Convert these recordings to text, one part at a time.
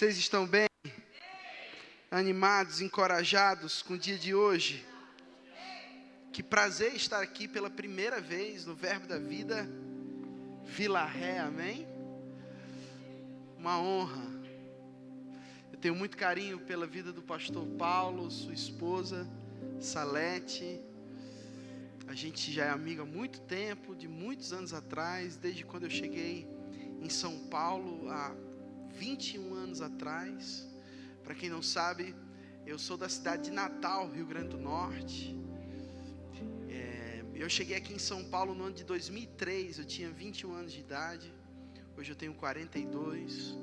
Vocês estão bem? Animados, encorajados com o dia de hoje? Que prazer estar aqui pela primeira vez no Verbo da Vida, Vila Ré, amém? Uma honra. Eu tenho muito carinho pela vida do pastor Paulo, sua esposa, Salete. A gente já é amigo há muito tempo, de muitos anos atrás, desde quando eu cheguei em São Paulo, há 21 anos atrás. Para quem não sabe, eu sou da cidade de Natal, Rio Grande do Norte. Eu cheguei aqui em São Paulo no ano de 2003, eu tinha 21 anos de idade. Hoje eu tenho 42.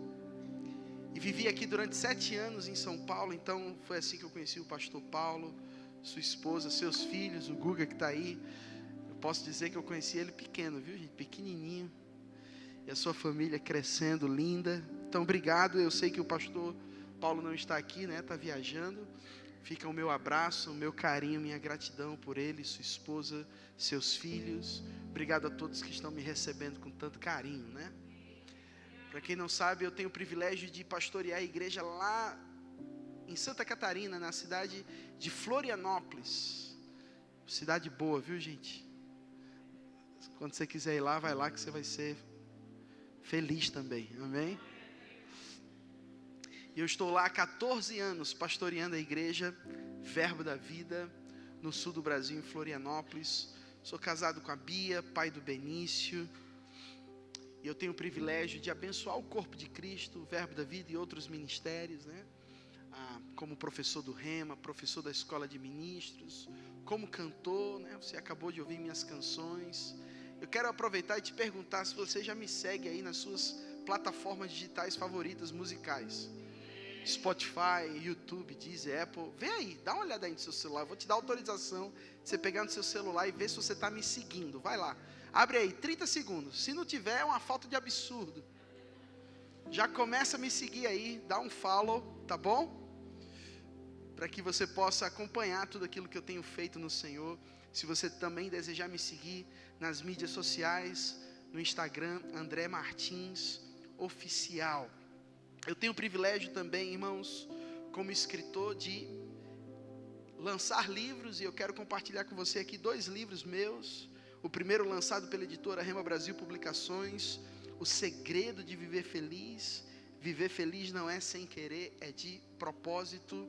E vivi aqui durante 7 anos em São Paulo, então foi assim que eu conheci o pastor Paulo, sua esposa, seus filhos, o Guga que está aí. Eu posso dizer que eu conheci ele pequeno, viu gente? Pequenininho. E a sua família crescendo, linda. Então obrigado, eu sei que o pastor Paulo não está aqui, né? Está viajando. Fica o meu abraço, o meu carinho, minha gratidão por ele, sua esposa, seus filhos. Obrigado a todos que estão me recebendo com tanto carinho, né? Para quem não sabe, eu tenho o privilégio de pastorear a igreja lá em Santa Catarina, na cidade de Florianópolis. Cidade boa, viu gente? Quando você quiser ir lá, vai lá que você vai ser feliz também, amém? Eu estou lá há 14 anos pastoreando a igreja Verbo da Vida, no sul do Brasil, em Florianópolis. Sou casado com a Bia, pai do Benício. E eu tenho o privilégio de abençoar o corpo de Cristo, o Verbo da Vida e outros ministérios, né? Como professor do Rema, professor da Escola de Ministros, como cantor, né? Você acabou de ouvir minhas canções. Eu quero aproveitar e te perguntar se você já me segue aí nas suas plataformas digitais favoritas musicais. Spotify, YouTube, Deezer, Apple. Vem aí, dá uma olhada aí no seu celular. Eu vou te dar autorização de você pegar no seu celular e ver se você está me seguindo. Vai lá, abre aí, 30 segundos. Se não tiver, é uma falta de absurdo. Já começa a me seguir aí, dá um follow, tá bom? Para que você possa acompanhar tudo aquilo que eu tenho feito no Senhor. Se você também desejar me seguir nas mídias sociais, no Instagram, André Martins Oficial. Eu tenho o privilégio também, irmãos, como escritor, de lançar livros, e eu quero compartilhar com você aqui 2 livros meus. O primeiro lançado pela editora Rema Brasil Publicações, O Segredo de Viver Feliz. Viver feliz não é sem querer, é de propósito.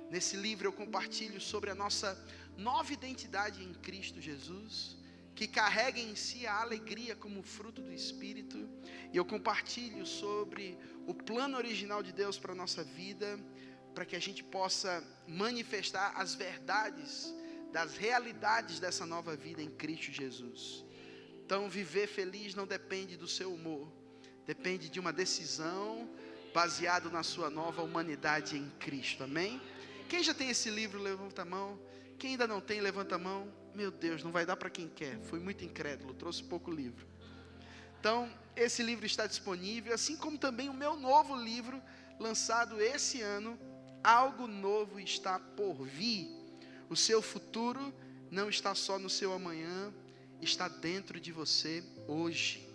Nesse livro eu compartilho sobre a nossa nova identidade em Cristo Jesus, que carrega em si a alegria como fruto do Espírito. E eu compartilho sobre o plano original de Deus para a nossa vida, para que a gente possa manifestar as verdades das realidades dessa nova vida em Cristo Jesus. Então, viver feliz não depende do seu humor, depende de uma decisão baseada na sua nova humanidade em Cristo, amém? Quem já tem esse livro, levanta a mão. Quem ainda não tem, levanta a mão. Meu Deus, não vai dar para quem quer, fui muito incrédulo, trouxe pouco livro. Então, esse livro está disponível, assim como também o meu novo livro, lançado esse ano, Algo Novo Está Por Vir. O seu futuro não está só no seu amanhã, está dentro de você hoje.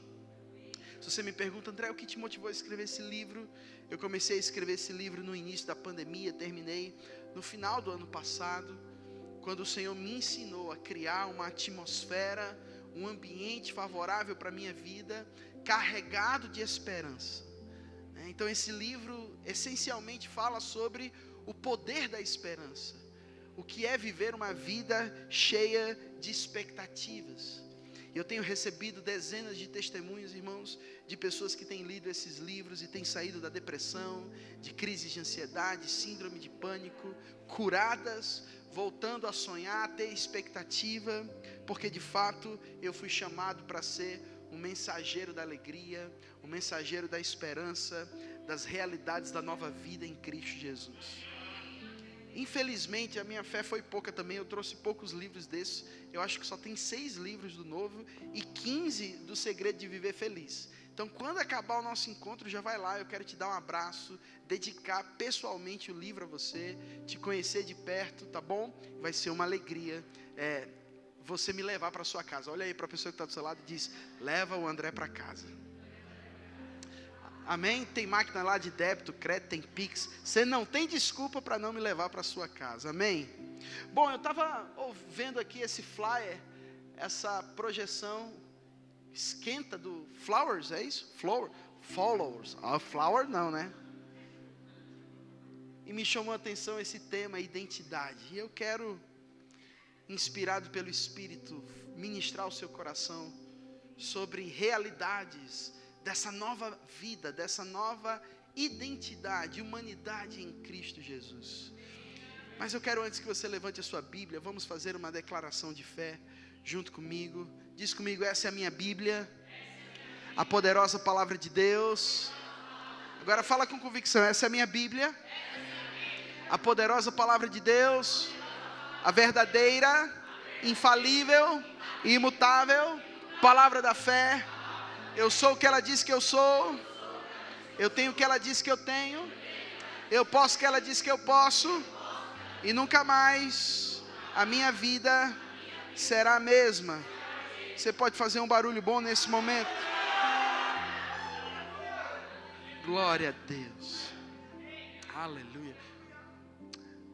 Se você me pergunta, André, o que te motivou a escrever esse livro? Eu comecei a escrever esse livro no início da pandemia, terminei no final do ano passado, quando o Senhor me ensinou a criar uma atmosfera, um ambiente favorável para a minha vida, carregado de esperança. Então esse livro essencialmente fala sobre o poder da esperança, o que é viver uma vida cheia de expectativas. Eu tenho recebido dezenas de testemunhos, irmãos, de pessoas que têm lido esses livros e têm saído da depressão, de crises de ansiedade, síndrome de pânico, curadas, voltando a sonhar, a ter expectativa, porque de fato eu fui chamado para ser um mensageiro da alegria, um mensageiro da esperança, das realidades da nova vida em Cristo Jesus. Infelizmente a minha fé foi pouca também, eu trouxe poucos livros desses. Eu acho que só tem 6 livros do novo e 15 do Segredo de Viver Feliz. Então quando acabar o nosso encontro, já vai lá, eu quero te dar um abraço, dedicar pessoalmente o livro a você, te conhecer de perto, tá bom? Vai ser uma alegria você me levar para sua casa. Olha aí para a pessoa que está do seu lado e diz, leva o André para casa. Amém? Tem máquina lá de débito, crédito, tem Pix. Você não tem desculpa para não me levar para sua casa. Amém? Bom, eu estava vendo aqui esse flyer, essa projeção esquenta do Flowers, é isso? Followers. Flower não, né? E me chamou a atenção esse tema, identidade. E eu quero, inspirado pelo Espírito, ministrar o seu coração sobre realidades dessa nova vida, dessa nova identidade, humanidade em Cristo Jesus. Mas eu quero, antes que você levante a sua Bíblia, vamos fazer uma declaração de fé junto comigo. Diz comigo: essa é a minha Bíblia, a poderosa palavra de Deus. Agora fala com convicção: essa é a minha Bíblia, a poderosa palavra de Deus, a verdadeira, infalível e imutável palavra da fé. Eu sou o que ela diz que eu sou, eu tenho o que ela diz que eu tenho, eu posso o que ela diz que eu posso, e nunca mais a minha vida será a mesma. Você pode fazer um barulho bom nesse momento? Glória a Deus, aleluia.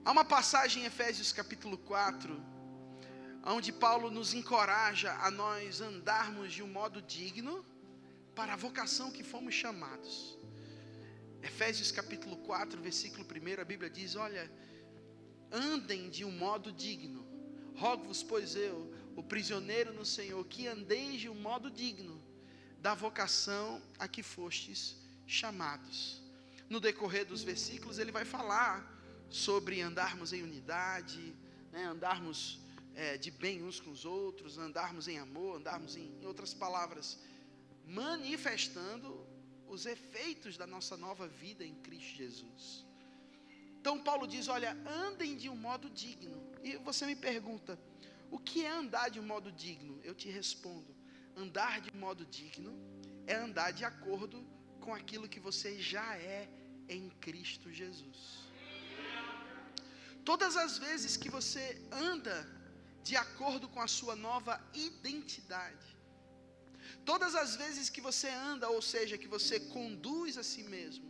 Há uma passagem em Efésios capítulo 4, onde Paulo nos encoraja a nós andarmos de um modo digno para a vocação que fomos chamados. Efésios capítulo 4, versículo 1, a Bíblia diz: olha, andem de um modo digno. Rogo-vos, pois eu, o prisioneiro no Senhor, que andeis de um modo digno da vocação a que fostes chamados. No decorrer dos versículos ele vai falar sobre andarmos em unidade, né, andarmos de bem uns com os outros, andarmos em amor, andarmos em outras palavras, manifestando os efeitos da nossa nova vida em Cristo Jesus. Então Paulo diz: olha, andem de um modo digno. E você me pergunta: o que é andar de um modo digno? Eu te respondo: andar de um modo digno é andar de acordo com aquilo que você já é em Cristo Jesus. Todas as vezes que você anda de acordo com a sua nova identidade, todas as vezes que você anda, ou seja, que você conduz a si mesmo,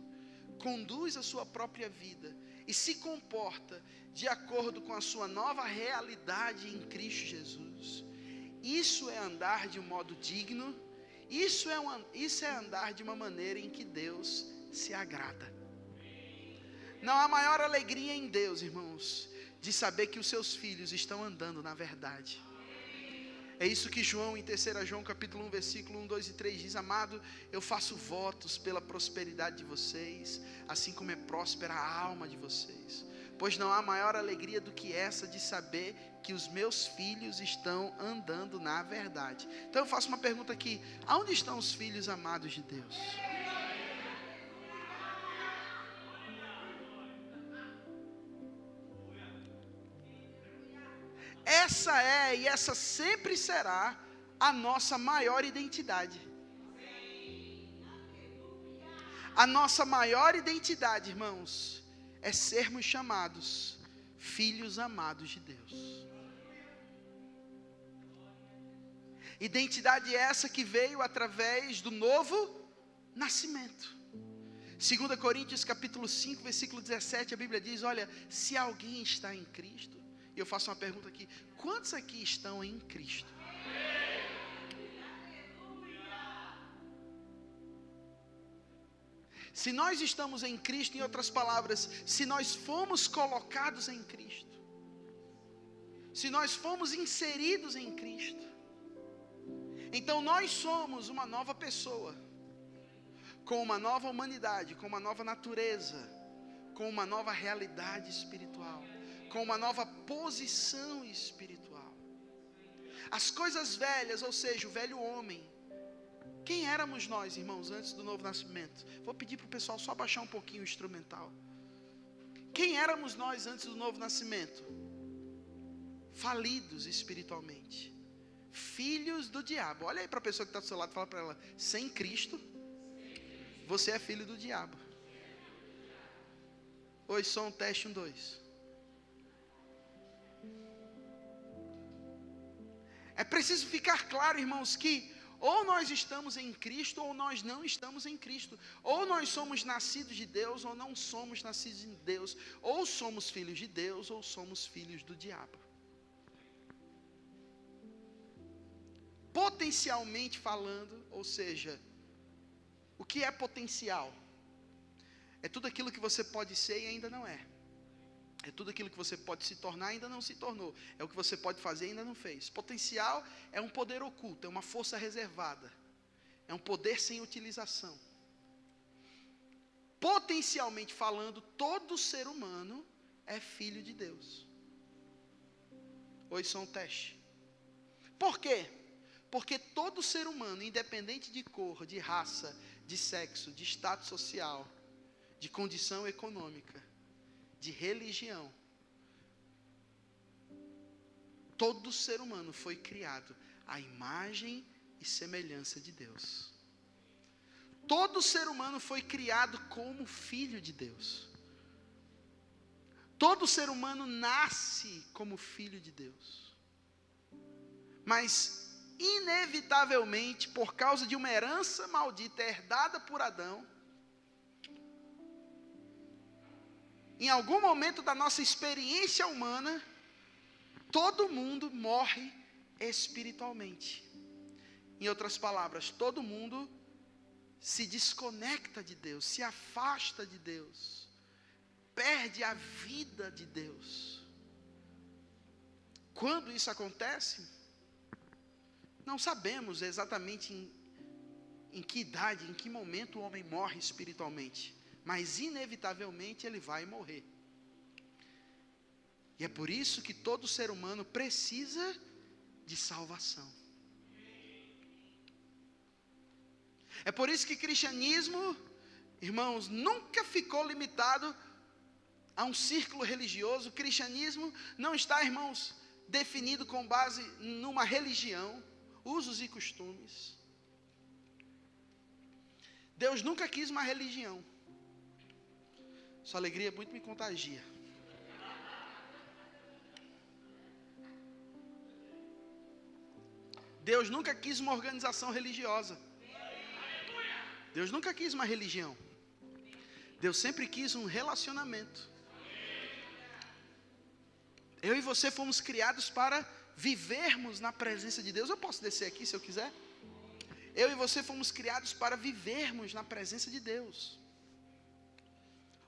conduz a sua própria vida e se comporta de acordo com a sua nova realidade em Cristo Jesus, isso é andar de um modo digno, isso é andar de uma maneira em que Deus se agrada. Não há maior alegria em Deus, irmãos, de saber que os seus filhos estão andando na verdade. É isso que João, em 3 João capítulo 1, versículo 1, 2 e 3 diz: amado, eu faço votos pela prosperidade de vocês, assim como é próspera a alma de vocês. Pois não há maior alegria do que essa de saber que os meus filhos estão andando na verdade. Então eu faço uma pergunta aqui: aonde estão os filhos amados de Deus? Essa é e essa sempre será a nossa maior identidade. A nossa maior identidade, irmãos, é sermos chamados filhos amados de Deus. Identidade essa que veio através do novo nascimento. 2 Coríntios capítulo 5, versículo 17, a Bíblia diz: olha, se alguém está em Cristo. E eu faço uma pergunta aqui: quantos aqui estão em Cristo? Se nós estamos em Cristo, em outras palavras, se nós fomos colocados em Cristo, se nós fomos inseridos em Cristo, então nós somos uma nova pessoa, com uma nova humanidade, com uma nova natureza, com uma nova realidade espiritual, com uma nova posição espiritual. As coisas velhas, ou seja, o velho homem. Quem éramos nós, irmãos, antes do novo nascimento? Vou pedir para o pessoal só baixar um pouquinho o instrumental. Quem éramos nós antes do novo nascimento? Falidos espiritualmente, filhos do diabo. Olha aí para a pessoa que está do seu lado e fala para ela: sem Cristo, você é filho do diabo. Oi, som, teste, 1, 2. É preciso ficar claro, irmãos, que Ou nós estamos em Cristo, ou nós não estamos em Cristo. Ou nós somos nascidos de Deus, ou não somos nascidos de Deus. Ou somos filhos de Deus, ou somos filhos do diabo. Potencialmente falando, ou seja, o que é potencial? É tudo aquilo que você pode ser e ainda não é. É tudo aquilo que você pode se tornar e ainda não se tornou. É o que você pode fazer e ainda não fez. Potencial é um poder oculto, é uma força reservada. É um poder sem utilização. Potencialmente falando, todo ser humano é filho de Deus. Ou isso é um teste? Por quê? Porque todo ser humano, independente de cor, de raça, de sexo, de status social, de condição econômica, de religião, todo ser humano foi criado à imagem e semelhança de Deus. Todo ser humano foi criado como filho de Deus. Todo ser humano nasce como filho de Deus. Mas, inevitavelmente, por causa de uma herança maldita herdada por Adão, em algum momento da nossa experiência humana, todo mundo morre espiritualmente. Em outras palavras, todo mundo se desconecta de Deus, se afasta de Deus, perde a vida de Deus. Quando isso acontece, não sabemos exatamente em que idade, em que momento o homem morre espiritualmente, mas inevitavelmente ele vai morrer. E é por isso que todo ser humano precisa de salvação. É por isso que cristianismo, irmãos, nunca ficou limitado a um círculo religioso. O cristianismo não está, irmãos, definido com base numa religião, usos e costumes. Deus nunca quis uma religião. Sua alegria muito me contagia. Deus nunca quis uma organização religiosa. Deus nunca quis uma religião. Deus sempre quis um relacionamento. Eu e você fomos criados para vivermos na presença de Deus. Eu posso descer aqui se eu quiser? Eu e você fomos criados para vivermos na presença de Deus.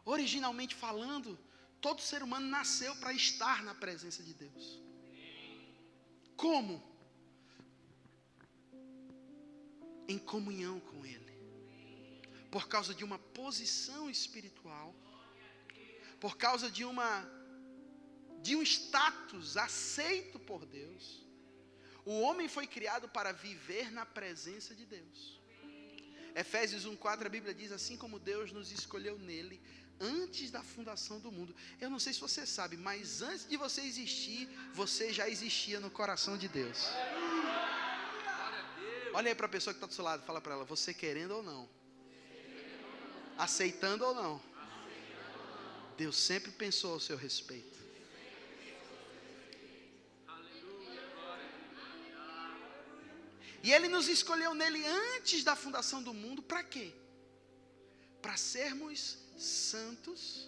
Originalmente falando, todo ser humano nasceu para estar na presença de Deus. Como? Em comunhão com Ele. Por causa de uma posição espiritual. Por causa de um status aceito por Deus. O homem foi criado para viver na presença de Deus. Efésios 1:4, a Bíblia diz: assim como Deus nos escolheu nele antes da fundação do mundo. Eu não sei se você sabe, mas antes de você existir, você já existia no coração de Deus. Olha aí para a pessoa que está do seu lado, fala para ela: você querendo ou não, aceitando ou não, Deus sempre pensou ao seu respeito. E Ele nos escolheu nele antes da fundação do mundo, para quê? Para sermos santos.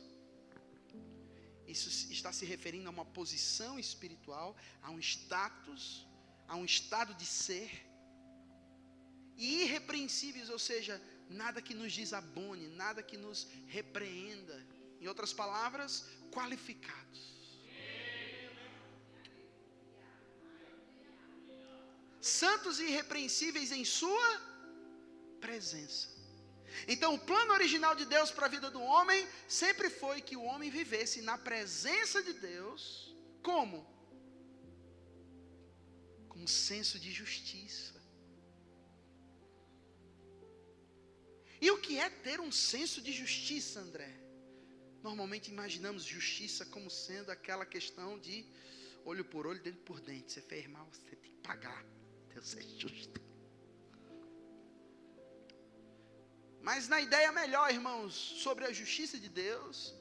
Isso está se referindo a uma posição espiritual, a um status, a um estado de ser. E irrepreensíveis, ou seja, nada que nos desabone, nada que nos repreenda. Em outras palavras, qualificados. Santos e irrepreensíveis em sua presença. Então o plano original de Deus para a vida do homem sempre foi que o homem vivesse na presença de Deus. Como? Com um senso de justiça. E o que é ter um senso de justiça, André? Normalmente imaginamos justiça como sendo aquela questão de olho por olho, dente por dente. Você fez mal, você tem que pagar. Deus é justo. Mas na ideia melhor, irmãos, sobre a justiça de Deus,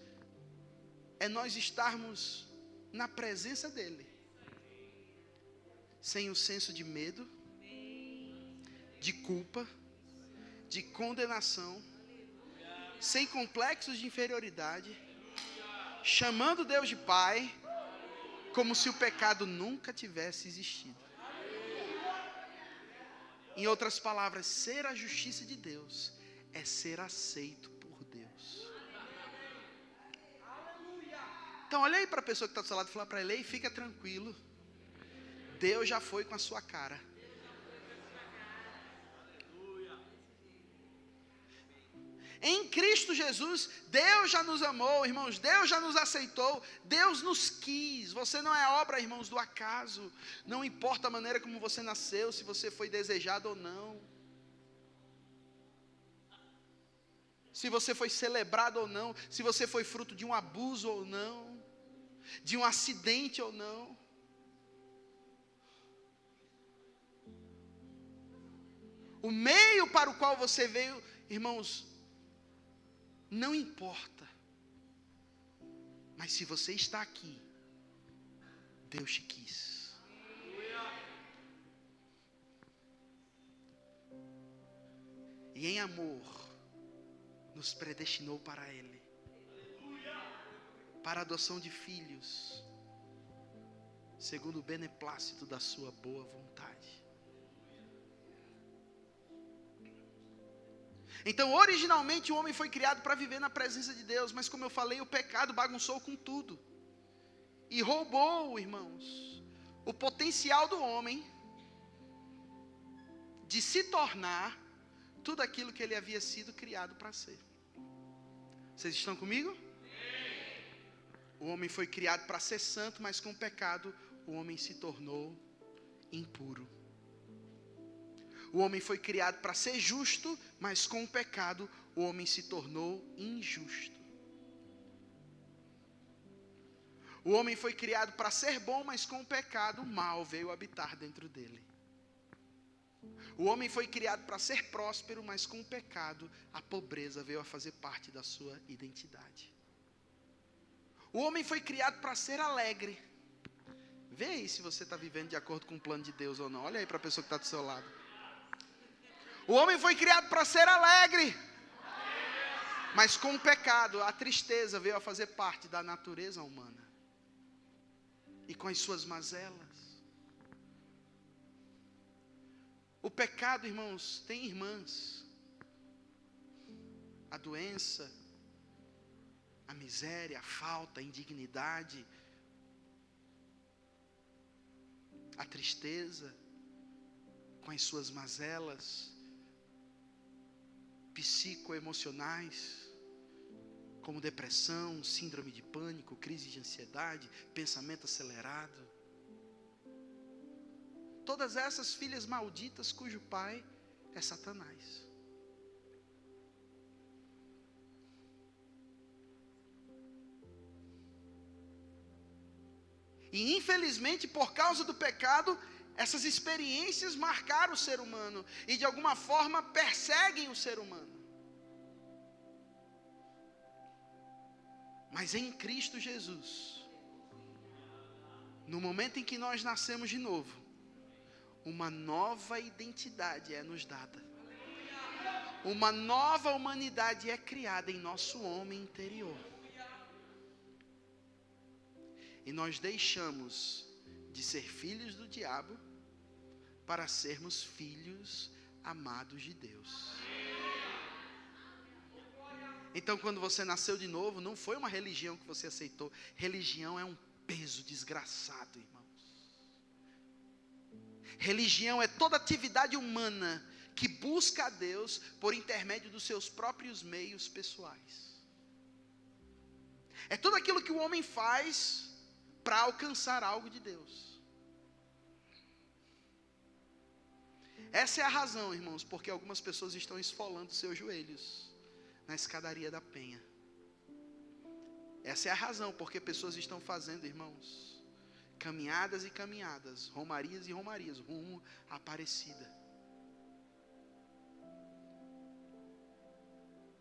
é nós estarmos na presença dEle, sem o senso de medo, de culpa, de condenação, sem complexos de inferioridade, chamando Deus de Pai, como se o pecado nunca tivesse existido. Em outras palavras, ser a justiça de Deus é ser aceito por Deus. Então olha aí para a pessoa que está do seu lado e fala para ele: ei, fica tranquilo, Deus já foi com a sua cara. Em Cristo Jesus, Deus já nos amou, irmãos, Deus já nos aceitou, Deus nos quis. Você não é obra, irmãos, do acaso. Não importa a maneira como você nasceu, se você foi desejado ou não, se você foi celebrado ou não, se você foi fruto de um abuso ou não, de um acidente ou não. O meio para o qual você veio, irmãos, não importa. Mas se você está aqui, Deus te quis. E em amor, nos predestinou para Ele, para a adoção de filhos, segundo o beneplácito da sua boa vontade. Então, originalmente, o homem foi criado para viver na presença de Deus, mas como eu falei, o pecado bagunçou com tudo. E roubou, irmãos, o potencial do homem de se tornar tudo aquilo que ele havia sido criado para ser. Vocês estão comigo? O homem foi criado para ser santo, mas com o pecado, o homem se tornou impuro. O homem foi criado para ser justo, mas com o pecado, o homem se tornou injusto. O homem foi criado para ser bom, mas com o pecado, o mal veio habitar dentro dele. O homem foi criado para ser próspero, mas com o pecado, a pobreza veio a fazer parte da sua identidade. O homem foi criado para ser alegre. Vê aí se você está vivendo de acordo com o plano de Deus ou não. Olha aí para a pessoa que está do seu lado. O homem foi criado para ser alegre, mas com o pecado, a tristeza veio a fazer parte da natureza humana. E com as suas mazelas. O pecado, irmãos, tem irmãs. A doença, a miséria, a falta, a indignidade, a tristeza, com as suas mazelas psicoemocionais, como depressão, síndrome de pânico, crise de ansiedade, pensamento acelerado. Todas essas filhas malditas cujo pai é Satanás. E infelizmente, por causa do pecado, essas experiências marcaram o ser humano e de alguma forma perseguem o ser humano. Mas em Cristo Jesus, no momento em que nós nascemos de novo, uma nova identidade é nos dada. Uma nova humanidade é criada em nosso homem interior. E nós deixamos de ser filhos do diabo para sermos filhos amados de Deus. Então, quando você nasceu de novo, não foi uma religião que você aceitou. Religião é um peso desgraçado, irmãos. Religião é toda atividade humana que busca a Deus por intermédio dos seus próprios meios pessoais. É tudo aquilo que o homem faz para alcançar algo de Deus. Essa é a razão, irmãos, porque algumas pessoas estão esfolando seus joelhos na escadaria da penha. Essa é a razão porque pessoas estão fazendo, irmãos, caminhadas e caminhadas, romarias e romarias, rumo à Aparecida.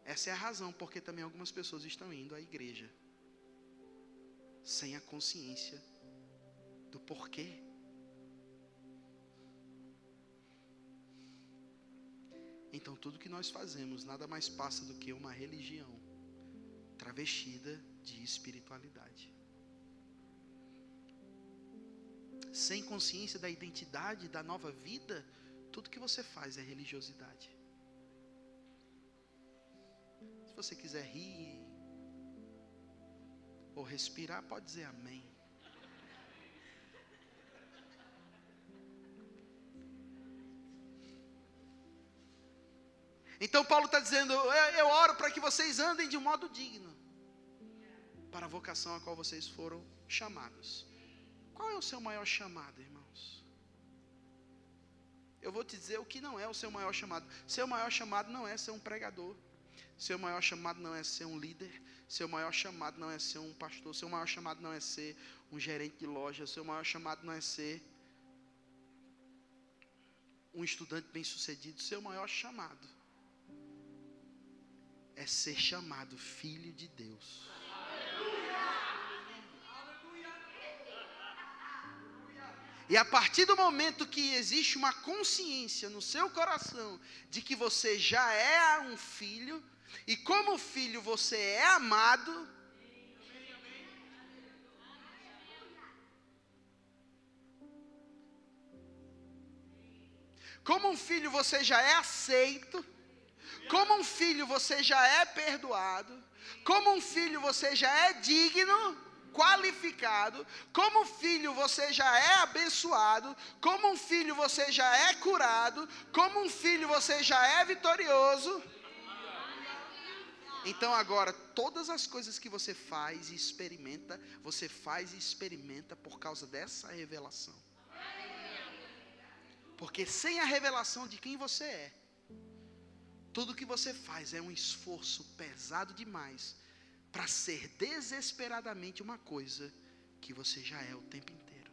Essa é a razão porque também algumas pessoas estão indo à igreja sem a consciência do porquê. então tudo que nós fazemos nada mais passa do que uma religião travestida de espiritualidade. Sem consciência da identidade, da nova vida, tudo que você faz é religiosidade. Se você quiser rir ou respirar, pode dizer amém. Então Paulo está dizendo, eu oro para que vocês andem de um modo digno, para a vocação a qual vocês foram chamados. Qual é o seu maior chamado, irmãos? Eu vou te dizer o que não é o seu maior chamado. Seu maior chamado não é ser um pregador. Seu maior chamado não é ser um líder. Seu maior chamado não é ser um pastor. Seu maior chamado não é ser um gerente de loja. Seu maior chamado não é ser um estudante bem-sucedido. Seu maior chamado é ser chamado filho de Deus. E a partir do momento que existe uma consciência no seu coração de que você já é um filho, e como filho você é amado, como um filho você já é aceito, como um filho você já é perdoado, como um filho você já é digno, qualificado, como filho você já é abençoado, como um filho você já é curado, como um filho você já é vitorioso. Então agora, todas as coisas que você faz e experimenta, você faz e experimenta por causa dessa revelação. Porque sem a revelação de quem você é, tudo que você faz é um esforço pesado demais para ser desesperadamente uma coisa que você já é o tempo inteiro.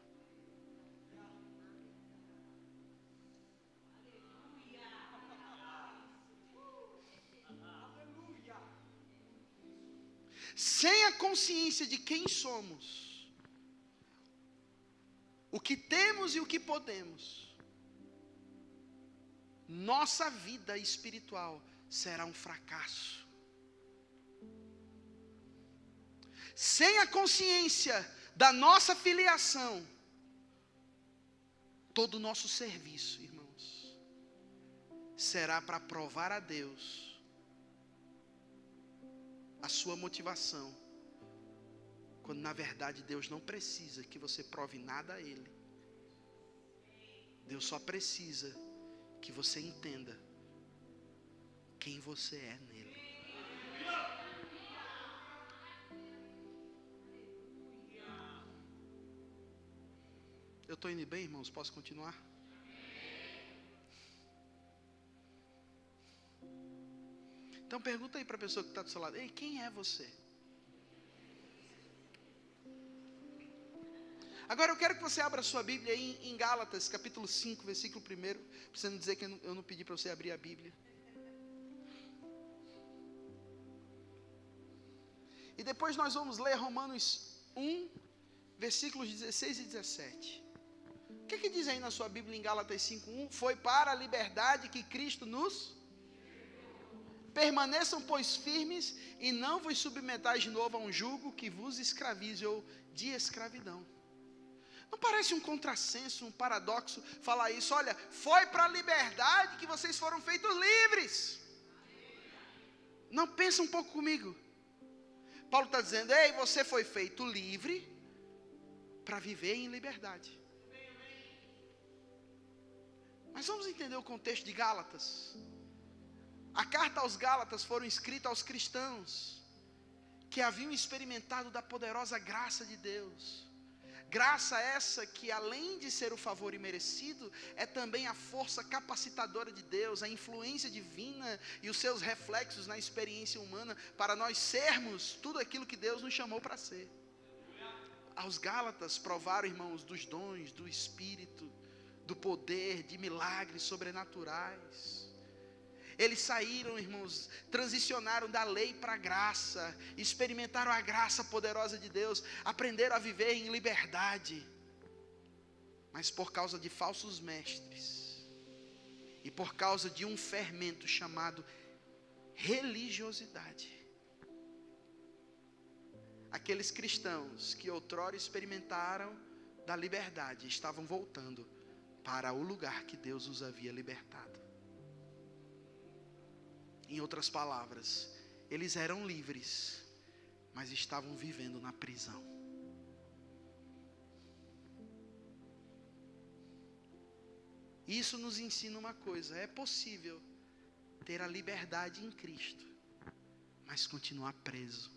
Sem a consciência de quem somos, o que temos e o que podemos, nossa vida espiritual será um fracasso. Sem a consciência da nossa filiação, todo o nosso serviço, irmãos, será para provar a Deus a sua motivação, quando na verdade Deus não precisa que você prove nada a Ele. Deus só precisa que você entenda quem você é nele. Eu estou indo bem, irmãos? Posso continuar? Então pergunta aí para a pessoa que está do seu lado: ei, quem é você? Agora eu quero que você abra a sua Bíblia em Gálatas, capítulo 5, versículo 1. Para não dizer que eu não pedi para você abrir a Bíblia. E depois nós vamos ler Romanos 1, versículos 16 e 17. O que diz aí na sua Bíblia em Gálatas 5:1? Foi para a liberdade que Cristo nos... Permaneçam, pois, firmes, e não vos submetais de novo a um jugo que vos escravize, ou de escravidão. Não parece um contrassenso, um paradoxo falar isso? Olha, foi para a liberdade que vocês foram feitos livres. Não, pensa um pouco comigo. Paulo está dizendo: ei, você foi feito livre para viver em liberdade. Mas vamos entender o contexto de Gálatas. A carta aos Gálatas foram escritas aos cristãos que haviam experimentado da poderosa graça de Deus. Graça essa que, além de ser o favor imerecido, é também a força capacitadora de Deus, a influência divina e os seus reflexos na experiência humana para nós sermos tudo aquilo que Deus nos chamou para ser. Aos Gálatas provaram, irmãos, dos dons, do Espírito, do poder, de milagres sobrenaturais. Eles saíram, irmãos, transicionaram da lei para a graça, experimentaram a graça poderosa de Deus, aprenderam a viver em liberdade. Mas por causa de falsos mestres, E por causa de um fermento chamado religiosidade, aqueles cristãos que outrora experimentaram da liberdade estavam voltando para o lugar que Deus os havia libertado. Em outras palavras, eles eram livres, mas estavam vivendo na prisão. Isso nos ensina uma coisa: é possível ter a liberdade em Cristo, mas continuar preso.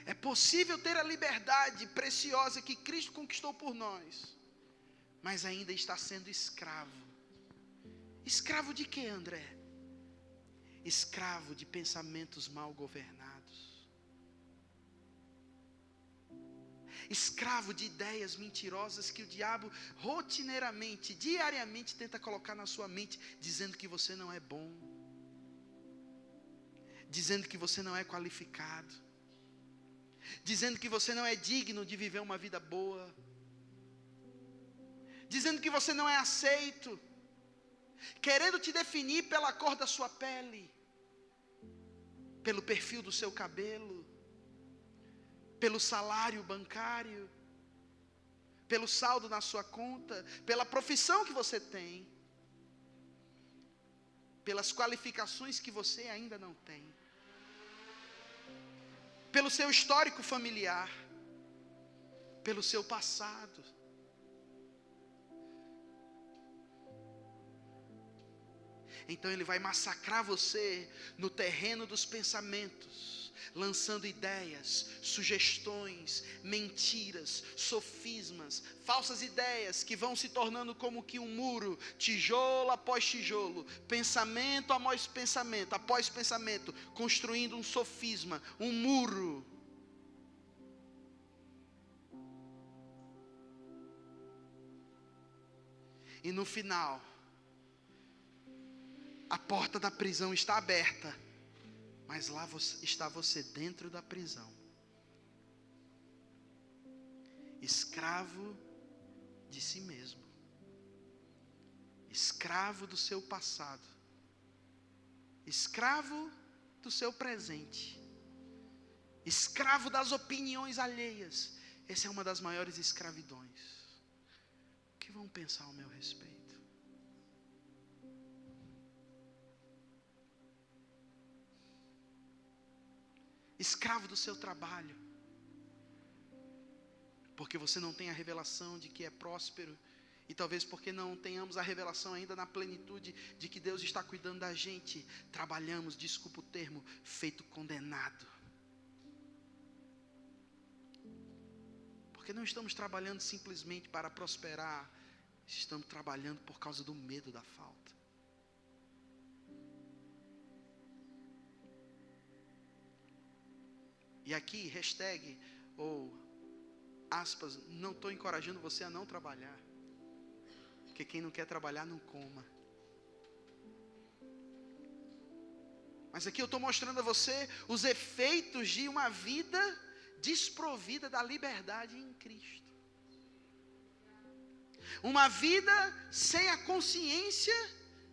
É possível ter a liberdade preciosa que Cristo conquistou por nós, mas ainda está sendo escravo. Escravo de quê, André? Escravo de pensamentos mal governados. Escravo de ideias mentirosas que o diabo rotineiramente, diariamente tenta colocar na sua mente, dizendo que você não é bom, dizendo que você não é qualificado, dizendo que você não é digno de viver uma vida boa, dizendo que você não é aceito, querendo te definir pela cor da sua pele, pelo perfil do seu cabelo, pelo salário bancário, pelo saldo na sua conta, pela profissão que você tem, pelas qualificações que você ainda não tem, pelo seu histórico familiar, pelo seu passado. Então ele vai massacrar você no terreno dos pensamentos, lançando ideias, sugestões, mentiras, sofismas, falsas ideias que vão se tornando como que um muro, tijolo após tijolo, pensamento após pensamento, construindo um sofisma, um muro. E no final, a porta da prisão está aberta, mas lá está você dentro da prisão, escravo de si mesmo, escravo do seu passado, escravo do seu presente, escravo das opiniões alheias. Essa é uma das maiores escravidões. O que vão pensar ao meu respeito? Escravo do seu trabalho, porque você não tem a revelação de que é próspero, e talvez porque não tenhamos a revelação ainda na plenitude de que Deus está cuidando da gente, trabalhamos, desculpa o termo, feito condenado, porque não estamos trabalhando simplesmente para prosperar, estamos trabalhando por causa do medo da falta. E aqui, hashtag, ou aspas, não estou encorajando você a não trabalhar, porque quem não quer trabalhar não coma. Mas aqui eu estou mostrando a você os efeitos de uma vida desprovida da liberdade em Cristo. Uma vida sem a consciência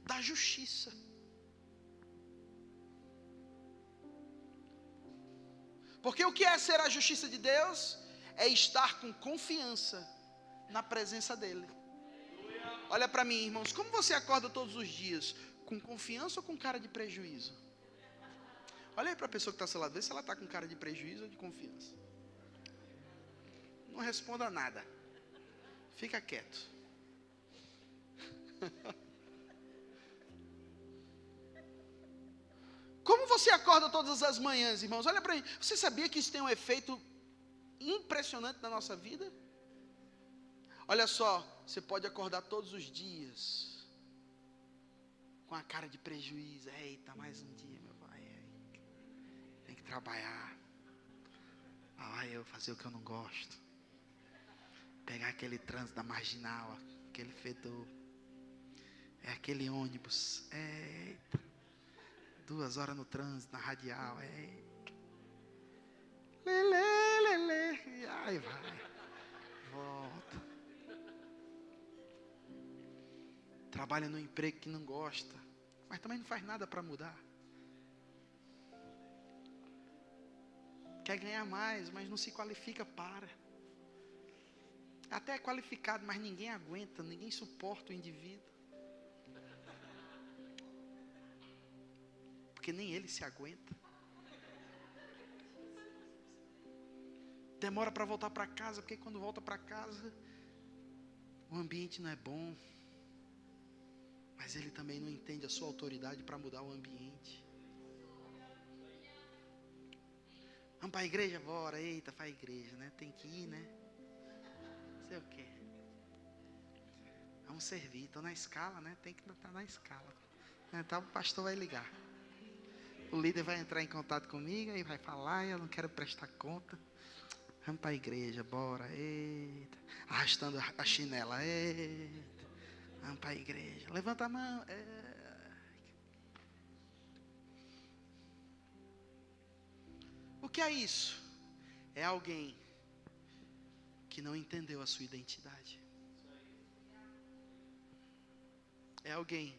da justiça. Porque o que é ser a justiça de Deus? É estar com confiança na presença dEle. Olha para mim, irmãos, como você acorda todos os dias? Com confiança ou com cara de prejuízo? Olha aí para a pessoa que está ao seu lado, vê se ela está com cara de prejuízo ou de confiança. Não responda nada. Fica quieto. Como você acorda todas as manhãs, irmãos? Olha para mim. Você sabia que isso tem um efeito impressionante na nossa vida? Olha só, você pode acordar todos os dias com a cara de prejuízo. Eita, mais um dia, meu pai. Tem que trabalhar. Eu fazer o que eu não gosto. Pegar aquele trânsito da marginal, aquele fedor. É aquele ônibus. Eita. 2 horas no trânsito, na radial. Lelê. E aí vai. Volta. trabalha no emprego que não gosta, mas também não faz nada para mudar. Quer ganhar mais, mas não se qualifica para. Até é qualificado, mas ninguém aguenta, ninguém suporta o indivíduo. Porque nem ele se aguenta. Demora para voltar para casa, porque quando volta para casa, o ambiente não é bom. Mas ele também não entende a sua autoridade para mudar o ambiente. Vamos para a igreja? Bora, eita, para a igreja, né? Tem que ir, né? Não sei o quê. Vamos servir, estou na escala, né? Tem que estar na escala. Então o pastor vai ligar. O líder vai entrar em contato comigo e vai falar, eu não quero prestar conta. Vamos para a igreja, bora, eita. Arrastando a chinela, eita. Vamos para a igreja. Levanta a mão. O que é isso? É alguém que não entendeu a sua identidade. É alguém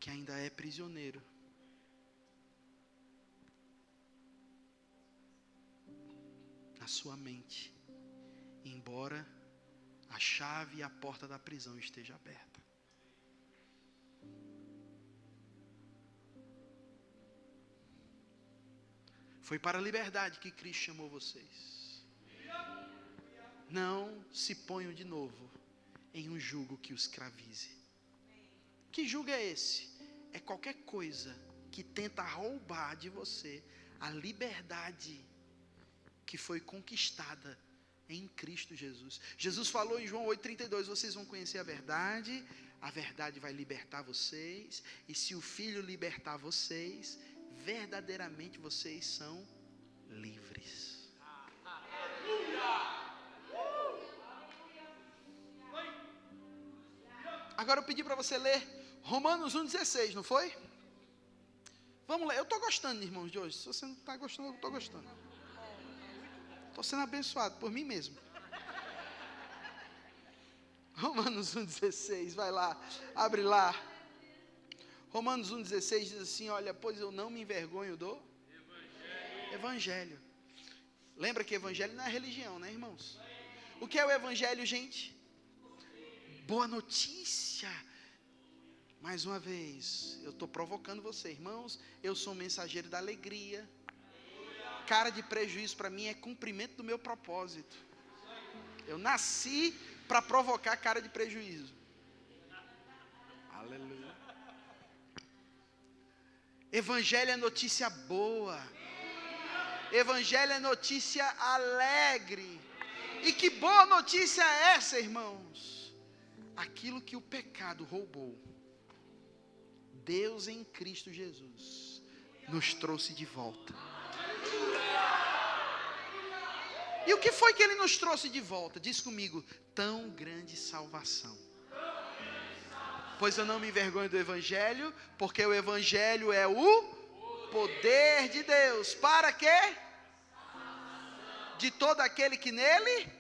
que ainda é prisioneiro na sua mente, embora a chave e a porta da prisão esteja aberta. Foi para a liberdade que Cristo chamou vocês. Não se ponham de novo em um jugo que os escravize. Que jugo é esse? É qualquer coisa que tenta roubar de você a liberdade que foi conquistada em Cristo Jesus. Jesus falou em João 8,32, vocês vão conhecer a verdade vai libertar vocês, e se o Filho libertar vocês, verdadeiramente vocês são livres. Agora eu pedi para você ler Romanos 1,16, não foi? Vamos ler, eu estou gostando, irmãos, de hoje. Se você não está gostando, eu estou gostando. Estou sendo abençoado por mim mesmo. Romanos 1,16, vai lá, abre lá. Romanos 1,16 diz assim, olha, pois eu não me envergonho do Evangelho. Lembra que Evangelho não é religião, né, irmãos? O que é o Evangelho, gente? Boa notícia. Mais uma vez, eu estou provocando você, irmãos, eu sou mensageiro da alegria. Cara de prejuízo para mim é cumprimento do meu propósito. Eu nasci para provocar cara de prejuízo. Aleluia. Evangelho é notícia boa. Evangelho é notícia alegre. E que boa notícia é essa, irmãos? Aquilo que o pecado roubou, Deus em Cristo Jesus nos trouxe de volta. E o que foi que Ele nos trouxe de volta? Diz comigo, tão grande salvação. Pois eu não me envergonho do Evangelho, porque o Evangelho é o poder de Deus. Para quê? De todo aquele que nele,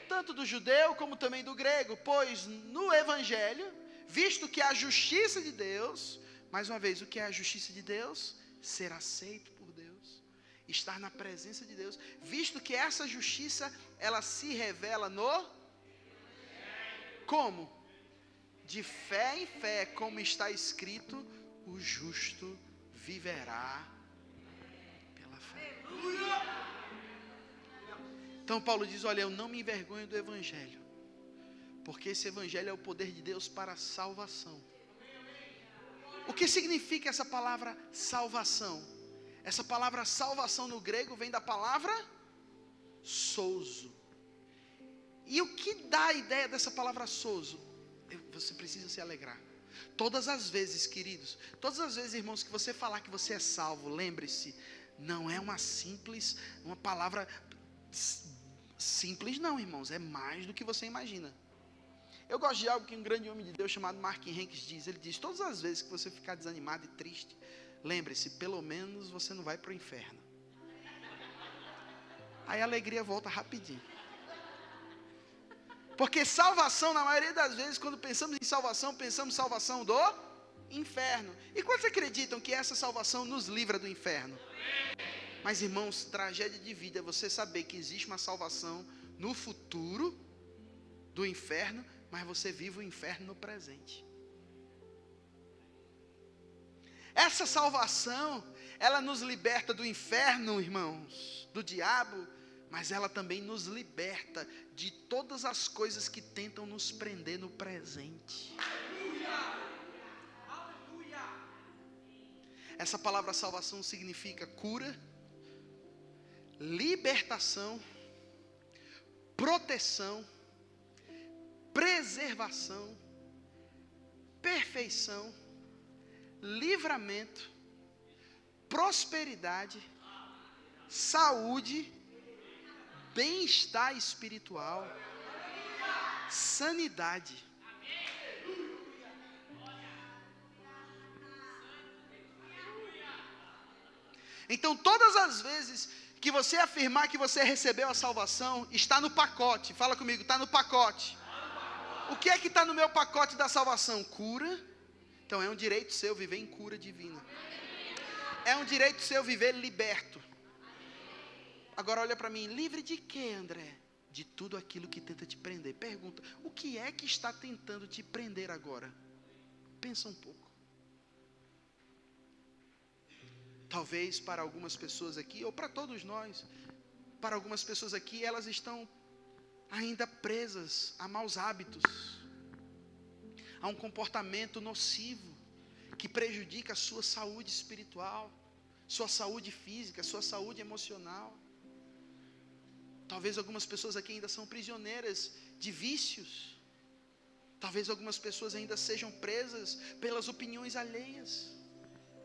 tanto do judeu como também do grego. Pois no Evangelho, visto que a justiça de Deus, mais uma vez, o que é a justiça de Deus? Ser aceito por Deus, estar na presença de Deus, visto que essa justiça, ela se revela no... Como? De fé em fé, como está escrito, o justo viverá pela fé. Então Paulo diz, olha, eu não me envergonho do Evangelho, porque esse Evangelho é o poder de Deus para a salvação. O que significa essa palavra salvação? Essa palavra salvação no grego vem da palavra sozo. E o que dá a ideia dessa palavra sozo? Você precisa se alegrar. Todas as vezes, queridos, todas as vezes, irmãos, que você falar que você é salvo, lembre-se, não é uma palavra simples não, irmãos, é mais do que você imagina. Eu gosto de algo que um grande homem de Deus chamado Mark Henriques diz. Ele diz, todas as vezes que você ficar desanimado e triste, lembre-se, pelo menos você não vai para o inferno. Aí a alegria volta rapidinho. Porque salvação, na maioria das vezes, quando pensamos em salvação, pensamos em salvação do inferno. E quantos acreditam que essa salvação nos livra do inferno? Mas, irmãos, tragédia de vida é você saber que existe uma salvação no futuro do inferno, mas você vive o inferno no presente. Essa salvação, ela nos liberta do inferno, irmãos, do diabo, mas ela também nos liberta de todas as coisas que tentam nos prender no presente. Essa palavra salvação significa cura, libertação, proteção, preservação, perfeição, livramento, prosperidade, saúde, bem-estar espiritual, sanidade. Então, todas as vezes que você afirmar que você recebeu a salvação, está no pacote. Fala comigo, está no pacote. O que é que está no meu pacote da salvação? Cura. Então, é um direito seu viver em cura divina. É um direito seu viver liberto. Agora olha para mim, livre de quê, André? De tudo aquilo que tenta te prender. Pergunta, o que é que está tentando te prender agora? Pensa um pouco. Talvez para algumas pessoas aqui, ou para todos nós, para algumas pessoas aqui, elas estão ainda presas a maus hábitos, a um comportamento nocivo, que prejudica a sua saúde espiritual, sua saúde física, sua saúde emocional. Talvez algumas pessoas aqui ainda são prisioneiras de vícios. Talvez algumas pessoas ainda sejam presas pelas opiniões alheias.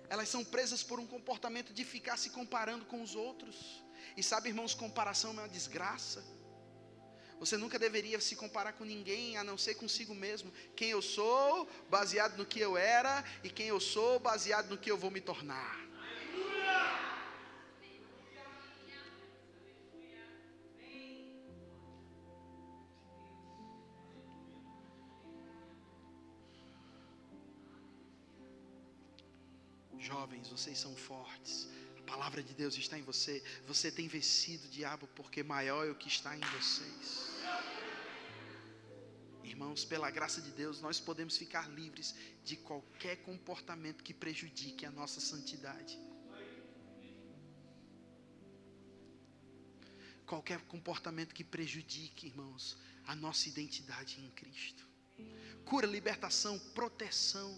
Elas são presas por um comportamento de ficar se comparando com os outros. E sabe, irmãos, comparação é uma desgraça. Você nunca deveria se comparar com ninguém, a não ser consigo mesmo. Quem eu sou, baseado no que eu era, e quem eu sou, baseado no que eu vou me tornar. Jovens, vocês são fortes. A palavra de Deus está em você. Você tem vencido o diabo, porque maior é o que está em vocês. Irmãos, pela graça de Deus, nós podemos ficar livres de qualquer comportamento que prejudique a nossa santidade. Qualquer comportamento que prejudique, irmãos, a nossa identidade em Cristo. Cura, libertação, proteção,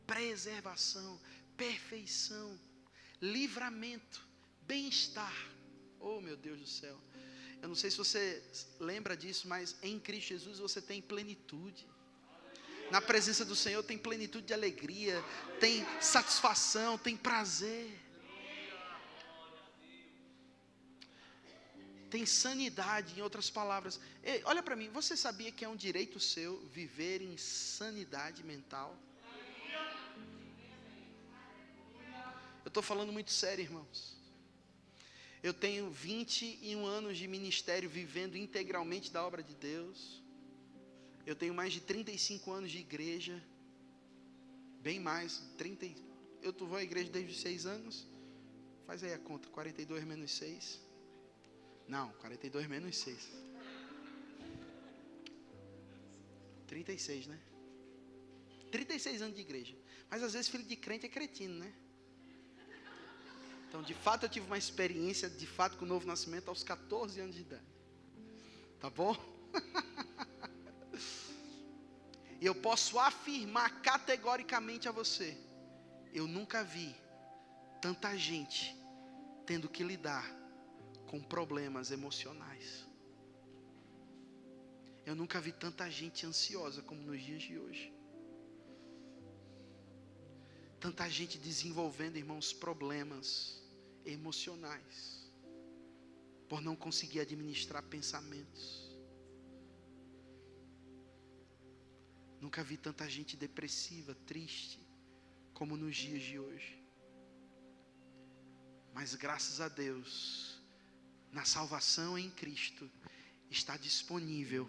preservação, perfeição, livramento, bem-estar. Oh, meu Deus do céu. Eu não sei se você lembra disso, mas em Cristo Jesus você tem plenitude. Na presença do Senhor tem plenitude de alegria, tem satisfação, tem prazer. Tem sanidade, em outras palavras. Ei, olha para mim, você sabia que é um direito seu viver em sanidade mental? Eu estou falando muito sério, irmãos. Eu tenho 21 anos de ministério vivendo integralmente da obra de Deus. Eu tenho mais de 35 anos de igreja. Bem mais, eu vou à igreja desde os 6 anos. Faz aí a conta, 42 menos 6. Não, 42 menos 6. 36, né? 36 anos de igreja. Mas às vezes filho de crente é cretino, né? Então, de fato, eu tive uma experiência, de fato, com o novo nascimento aos 14 anos de idade. Tá bom? E eu posso afirmar categoricamente a você, eu nunca vi tanta gente tendo que lidar com problemas emocionais. Eu nunca vi tanta gente ansiosa como nos dias de hoje. Tanta gente desenvolvendo, irmãos, problemas emocionais, por não conseguir administrar pensamentos. Nunca vi tanta gente depressiva, triste, como nos dias de hoje. Mas graças a Deus, na salvação em Cristo, está disponível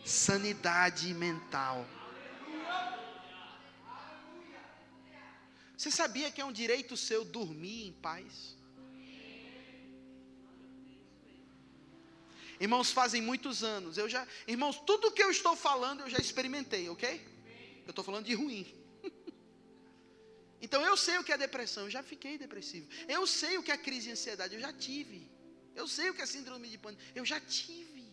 sanidade mental. Você sabia que é um direito seu dormir em paz? Irmãos, fazem muitos anos, irmãos, tudo que eu estou falando eu já experimentei, ok? Eu estou falando de ruim. Então eu sei o que é depressão, eu já fiquei depressivo. Eu sei o que é crise de ansiedade, eu já tive. Eu sei o que é síndrome de pânico, eu já tive.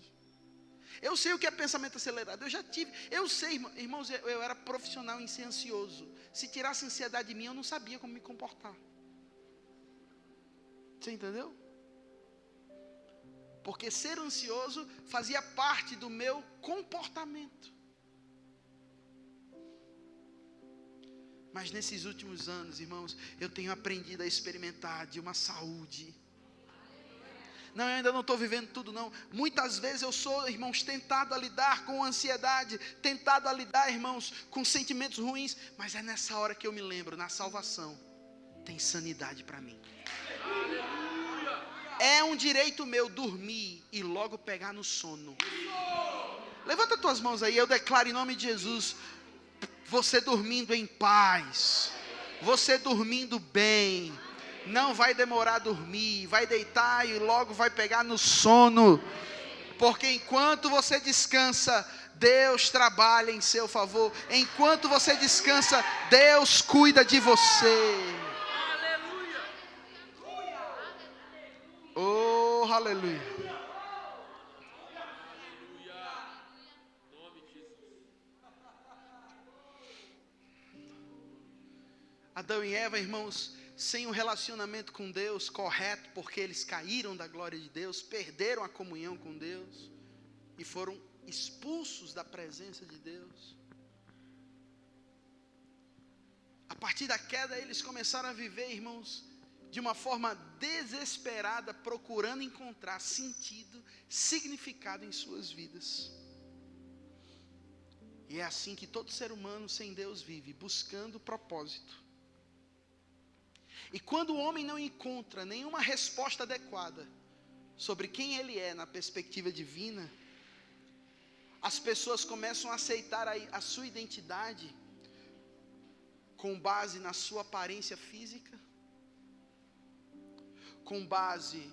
Eu sei o que é pensamento acelerado, eu já tive. Eu sei, irmãos, eu era profissional em ser ansioso. Se tirasse a ansiedade de mim, eu não sabia como me comportar. Você entendeu? Porque ser ansioso fazia parte do meu comportamento. Mas nesses últimos anos, irmãos, eu tenho aprendido a experimentar de uma saúde. Não, eu ainda não estou vivendo tudo não. Muitas vezes eu sou, irmãos, tentado a lidar com ansiedade, tentado a lidar, irmãos, com sentimentos ruins. Mas é nessa hora que eu me lembro, na salvação, tem sanidade para mim. É um direito meu dormir e logo pegar no sono. Levanta tuas mãos aí, eu declaro em nome de Jesus, você dormindo em paz, você dormindo bem, não vai demorar a dormir, vai deitar e logo vai pegar no sono, porque enquanto você descansa, Deus trabalha em seu favor, enquanto você descansa, Deus cuida de você. Oh, aleluia. Adão e Eva, irmãos, sem um relacionamento com Deus correto, porque eles caíram da glória de Deus, perderam a comunhão com Deus e foram expulsos da presença de Deus. A partir da queda, eles começaram a viver, irmãos, de uma forma desesperada, procurando encontrar sentido, significado em suas vidas. E é assim que todo ser humano sem Deus vive, buscando propósito. E quando o homem não encontra nenhuma resposta adequada sobre quem ele é na perspectiva divina, as pessoas começam a aceitar a sua identidade com base na sua aparência física, com base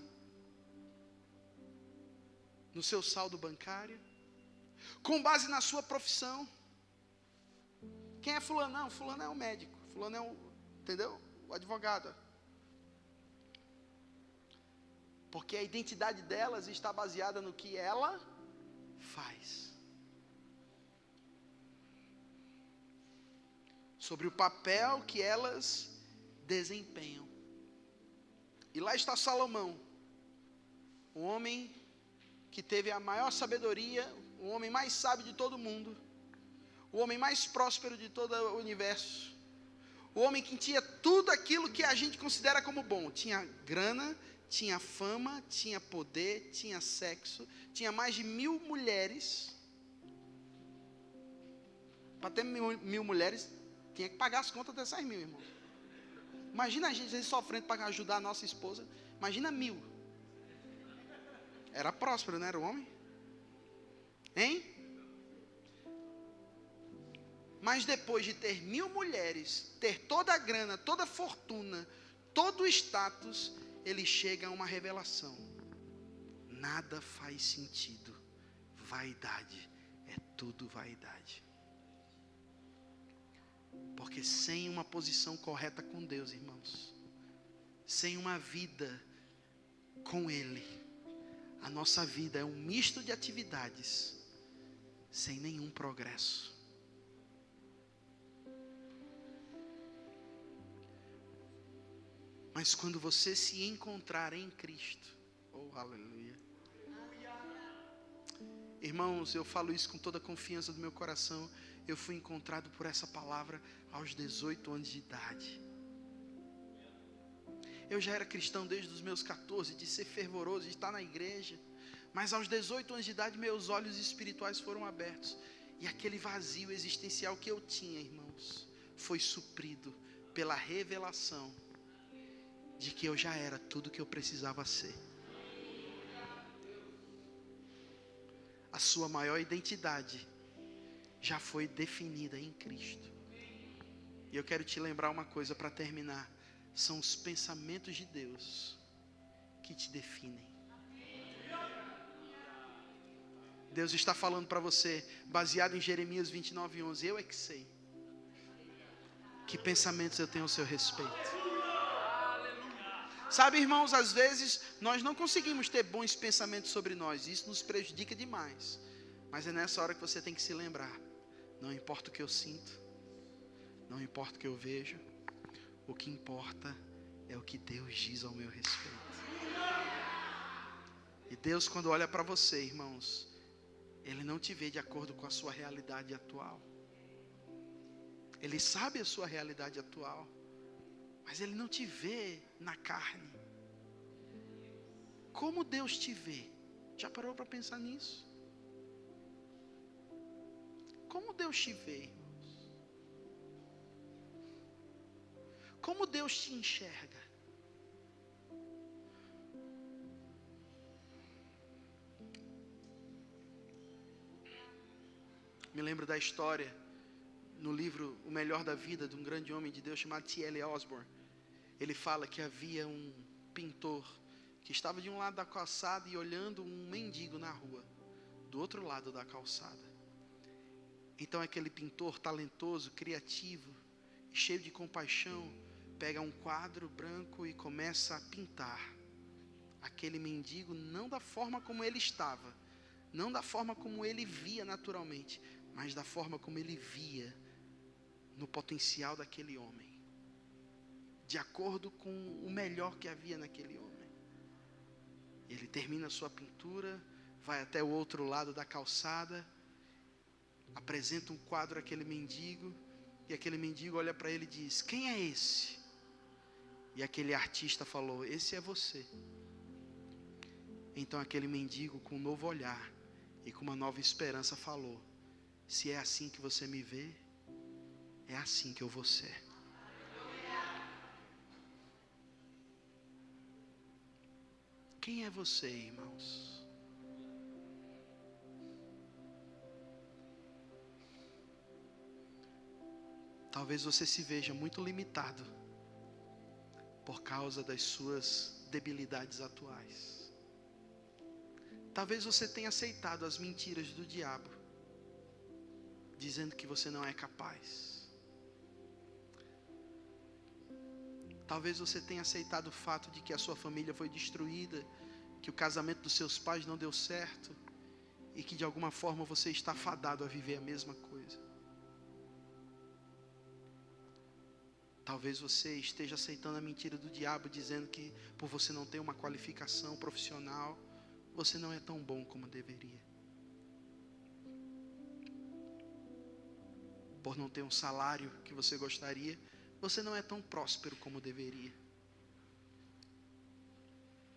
no seu saldo bancário, com base na sua profissão. Quem é fulano? Não, fulano é um médico, fulano é um, entendeu? O advogado. Porque a identidade delas está baseada no que ela faz. Sobre o papel que elas desempenham. E lá está Salomão, o homem que teve a maior sabedoria, o homem mais sábio de todo mundo, o homem mais próspero de todo o universo, o homem que tinha tudo aquilo que a gente considera como bom. Tinha grana, tinha fama, tinha poder, tinha sexo, tinha mais de 1000 mulheres. Para ter 1000 mulheres, tinha que pagar as contas dessas 1000, irmão. Imagina a gente sofrendo para ajudar a nossa esposa. Imagina 1000. Era próspero, não era o homem? Hein? Mas depois de ter 1000 mulheres, ter toda a grana, toda a fortuna, todo o status, ele chega a uma revelação: nada faz sentido, vaidade, é tudo vaidade. Porque sem uma posição correta com Deus, irmãos, sem uma vida com Ele, a nossa vida é um misto de atividades, sem nenhum progresso. Mas quando você se encontrar em Cristo, oh aleluia. Irmãos, eu falo isso com toda a confiança do meu coração. Eu fui encontrado por essa palavra aos 18 anos de idade. Eu já era cristão desde os meus 14, de ser fervoroso, de estar na igreja. Mas aos 18 anos de idade, meus olhos espirituais foram abertos. E aquele vazio existencial que eu tinha, irmãos, foi suprido pela revelação de que eu já era tudo que eu precisava ser. a sua maior identidade já foi definida em Cristo. E eu quero te lembrar uma coisa para terminar. São os pensamentos de Deus que te definem. Deus está falando para você, baseado em Jeremias 29:11. Eu é que sei que pensamentos eu tenho ao seu respeito. Sabe, irmãos, às vezes nós não conseguimos ter bons pensamentos sobre nós. Isso nos prejudica demais. Mas é nessa hora que você tem que se lembrar. Não importa o que eu sinto, não importa o que eu vejo, o que importa é o que Deus diz ao meu respeito. E Deus, quando olha para você, irmãos, Ele não te vê de acordo com a sua realidade atual. Ele sabe a sua realidade atual, mas Ele não te vê na carne. Como Deus te vê? Já parou para pensar nisso? Como Deus te vê, irmãos? Como Deus te enxerga? Me lembro da história no livro O Melhor da Vida, de um grande homem de Deus chamado T.L. Osborne. Ele fala que havia um pintor que estava de um lado da calçada e olhando um mendigo na rua, do outro lado da calçada. Então aquele pintor talentoso, criativo, cheio de compaixão, pega um quadro branco e começa a pintar aquele mendigo, não da forma como ele estava, não da forma como ele via naturalmente, mas da forma como ele via no potencial daquele homem, de acordo com o melhor que havia naquele homem. Ele termina a sua pintura, vai até o outro lado da calçada, apresenta um quadro àquele mendigo, e aquele mendigo olha para ele e diz: quem é esse? E aquele artista falou: esse é você. Então aquele mendigo, com um novo olhar e com uma nova esperança, falou: se é assim que você me vê, é assim que eu vou ser. Quem é você, irmãos? Talvez você se veja muito limitado por causa das suas debilidades atuais. Talvez você tenha aceitado as mentiras do diabo, dizendo que você não é capaz. Talvez você tenha aceitado o fato de que a sua família foi destruída, que o casamento dos seus pais não deu certo, e que de alguma forma você está fadado a viver a mesma coisa. Talvez você esteja aceitando a mentira do diabo, dizendo que por você não ter uma qualificação profissional, você não é tão bom como deveria. Por não ter um salário que você gostaria, você não é tão próspero como deveria.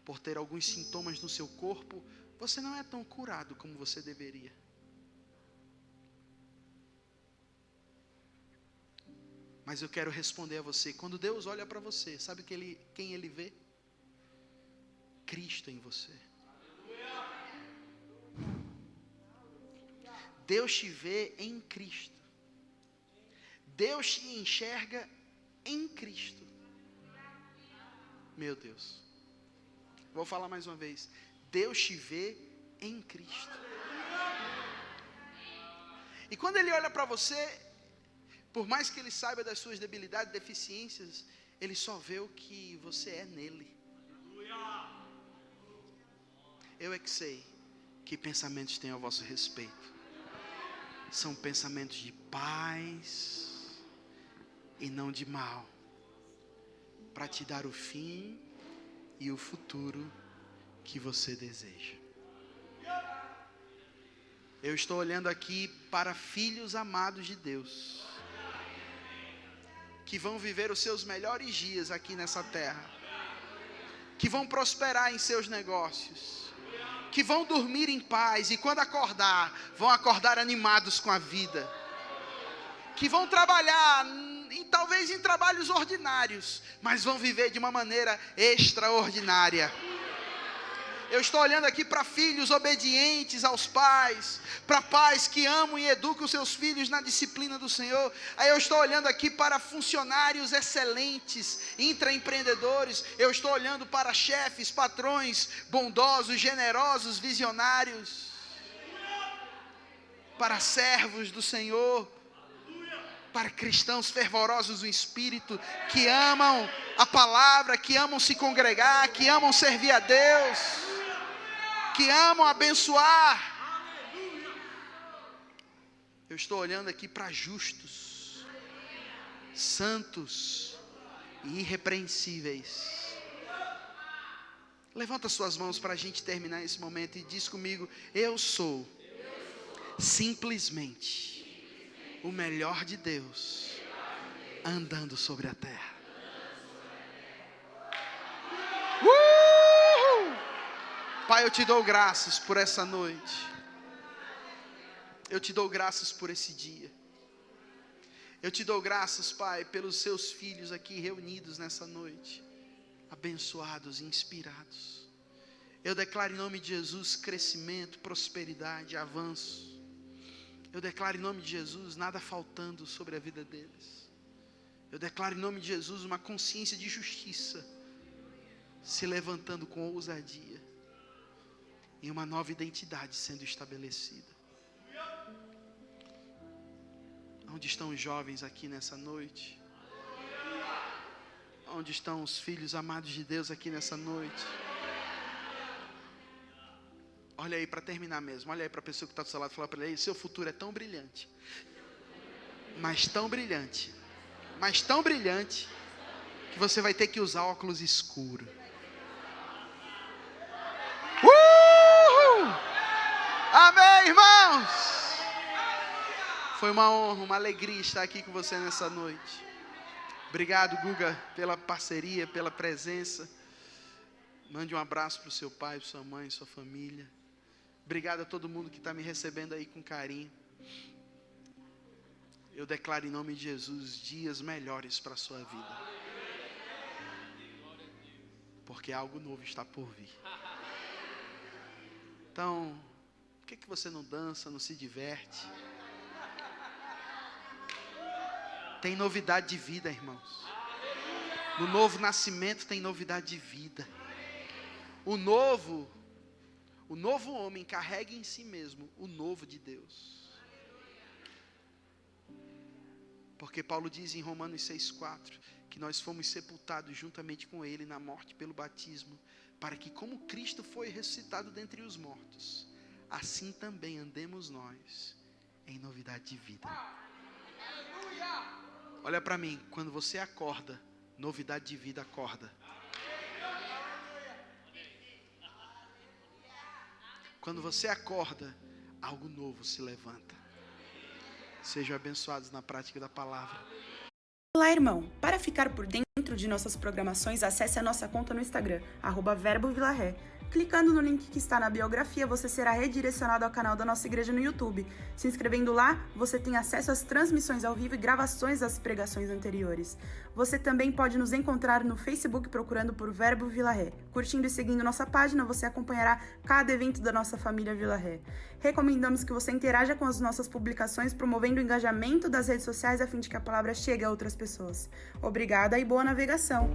Por ter alguns sintomas no seu corpo, você não é tão curado como você deveria. Mas eu quero responder a você. Quando Deus olha para você, sabe quem Ele vê? Cristo em você. Deus te vê em Cristo. Deus te enxerga em Cristo. Meu Deus. Vou falar mais uma vez. Deus te vê em Cristo. E quando Ele olha para você, por mais que Ele saiba das suas debilidades, deficiências, Ele só vê o que você é nele. Eu é que sei que pensamentos têm ao vosso respeito. São pensamentos de paz e não de mal, para te dar o fim e o futuro que você deseja. Eu estou olhando aqui para filhos amados de Deus, que vão viver os seus melhores dias aqui nessa terra, que vão prosperar em seus negócios, que vão dormir em paz e quando acordar, vão acordar animados com a vida, que vão trabalhar talvez em trabalhos ordinários, mas vão viver de uma maneira extraordinária, Eu estou olhando aqui para filhos obedientes aos pais, para pais que amam e educam os seus filhos na disciplina do Senhor. Aí eu estou olhando aqui para funcionários excelentes, intraempreendedores. Eu estou olhando para chefes, patrões bondosos, generosos, visionários, para servos do Senhor, para cristãos fervorosos no Espírito, que amam a palavra, que amam se congregar, que amam servir a Deus, que amam abençoar. Eu estou olhando aqui para justos, santos e irrepreensíveis. Levanta suas mãos para a gente terminar esse momento e diz comigo: eu sou simplesmente o melhor de Deus andando sobre a terra. Pai, eu te dou graças por essa noite. Eu te dou graças por esse dia. Eu te dou graças, Pai, pelos seus filhos aqui reunidos nessa noite, abençoados e inspirados. Eu declaro em nome de Jesus crescimento, prosperidade, avanço. Eu declaro em nome de Jesus nada faltando sobre a vida deles. Eu declaro em nome de Jesus uma consciência de justiça se levantando com ousadia e uma nova identidade sendo estabelecida. Onde estão os jovens aqui nessa noite? Onde estão os filhos amados de Deus aqui nessa noite? Olha aí para terminar mesmo. Olha aí para a pessoa que está do seu lado e fala para ele: seu futuro é tão brilhante, mas tão brilhante, mas tão brilhante, que você vai ter que usar óculos escuros. Amém, irmãos? Foi uma honra, uma alegria estar aqui com você nessa noite. Obrigado, Guga, pela parceria, pela presença. Mande um abraço para o seu pai, para sua mãe, sua família. Obrigado a todo mundo que está me recebendo aí com carinho. Eu declaro em nome de Jesus dias melhores para a sua vida, porque algo novo está por vir. Então, por que você não dança, não se diverte? Tem novidade de vida, irmãos. No novo nascimento tem novidade de vida. O novo homem carrega em si mesmo o novo de Deus. Porque Paulo diz em Romanos 6,4 que nós fomos sepultados juntamente com Ele na morte pelo batismo, para que, como Cristo foi ressuscitado dentre os mortos, assim também andemos nós em novidade de vida. Olha para mim, quando você acorda, novidade de vida acorda. Quando você acorda, algo novo se levanta. Sejam abençoados na prática da palavra. Olá, irmão. Para ficar por dentro de nossas programações, acesse a nossa conta no Instagram, @verbovilaré. Clicando no link que está na biografia, você será redirecionado ao canal da nossa igreja no YouTube. Se inscrevendo lá, você tem acesso às transmissões ao vivo e gravações das pregações anteriores. Você também pode nos encontrar no Facebook procurando por Verbo Vila Ré. Curtindo e seguindo nossa página, você acompanhará cada evento da nossa família Vila Ré. Recomendamos que você interaja com as nossas publicações, promovendo o engajamento das redes sociais a fim de que a palavra chegue a outras pessoas. Obrigada e boa navegação!